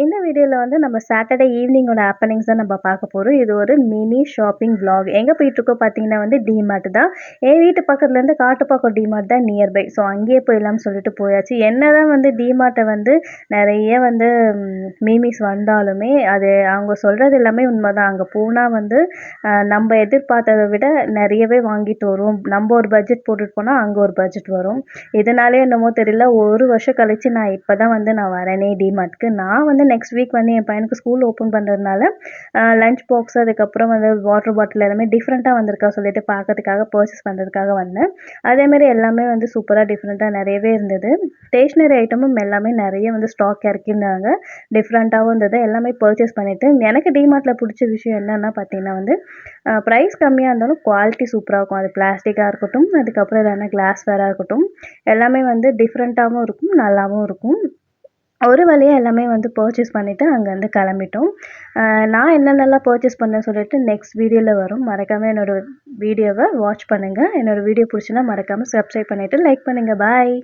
இந்த வீடியோல வந்து நம்ம சாட்டர்டே ஈவினிங்கோட ஹேப்பனிங்ஸ் தான் நம்ம பார்க்க போறோம். இது ஒரு மினி ஷாப்பிங் விளாக். எங்க போயிட்டுருக்கோம் பார்த்தீங்கன்னா வந்து டிமார்ட் தான். என் வீட்டு பக்கத்துலேருந்து காட்டுப்பாக்கம் டிமார்ட் தான் நியர்பை. ஸோ அங்கேயே போயிடலாம்னு சொல்லிட்டு போயாச்சு. என்னதான் வந்து டிமார்ட்டை வந்து நெறைய வந்து மீமிஸ் வந்தாலுமே, அது அவங்க சொல்றது எல்லாமே உண்மதான். அங்க போனா வந்து நம்ம எதிர்பார்த்தத விட நெறையவே வாங்கிட்டு வரும். நம்ம ஒரு பட்ஜெட் போட்டுட்டு போனா, அங்க ஒரு பட்ஜெட் வரும். இதனாலயோ என்னமோ தெரியல, 1 வருஷம் கழிச்சு நான் இப்ப தான் வந்து நான் வரேனே டிமார்ட்க்கு. நான் வந்து நெக்ஸ்ட் வீக் வந்து என் பையனுக்கு ஸ்கூல் ஓப்பன் பண்ணுறதுனால லஞ்ச் பாக்ஸ் அதுக்கப்புறம் வந்து வாட்டர் பாட்டில் எல்லாமே டிஃப்ரெண்ட்டாக வந்திருக்கா சொல்லிட்டு பார்க்கறதுக்காக பர்ச்சேஸ் பண்ணுறதுக்காக வந்தேன். அதேமாரி எல்லாமே வந்து சூப்பராக டிஃப்ரெண்ட்டாக நிறையவே இருந்தது. ஸ்டேஷ்னரி ஐட்டமும் எல்லாமே நிறைய வந்து ஸ்டாக் இறக்கியிருந்தாங்க. டிஃப்ரெண்ட்டாகவும் இருந்தது. எல்லாமே பர்ச்சேஸ் பண்ணிவிட்டு எனக்கு டிமார்ட்டில் பிடிச்ச விஷயம் என்னென்னா பார்த்தீங்கன்னா வந்து ப்ரைஸ் கம்மியாக இருந்தாலும் குவாலிட்டி சூப்பராக இருக்கும். அது பிளாஸ்டிக்காக இருக்கட்டும், அதுக்கப்புறம் இல்லைன்னா கிளாஸ்வேராக இருக்கட்டும், எல்லாமே வந்து டிஃப்ரெண்ட்டாகவும் இருக்கும், நல்லாவும் இருக்கும். ஒரு வழியா எல்லாமே வந்து பர்ச்சேஸ் பண்ணிவிட்டு அங்கேருந்து கிளம்பிட்டோம். நான் என்னென்னலாம் பர்ச்சேஸ் பண்ணேன்னு சொல்லிட்டு நெக்ஸ்ட் வீடியோல வரும். மறக்காம என்னோட வீடியோவ வாட்ச் பண்ணுங்க. என்னோட வீடியோ பிடிச்சுன்னா மறக்காம சப்ஸ்கிரைப் பண்ணிட்டு லைக் பண்ணுங்க. பாய்.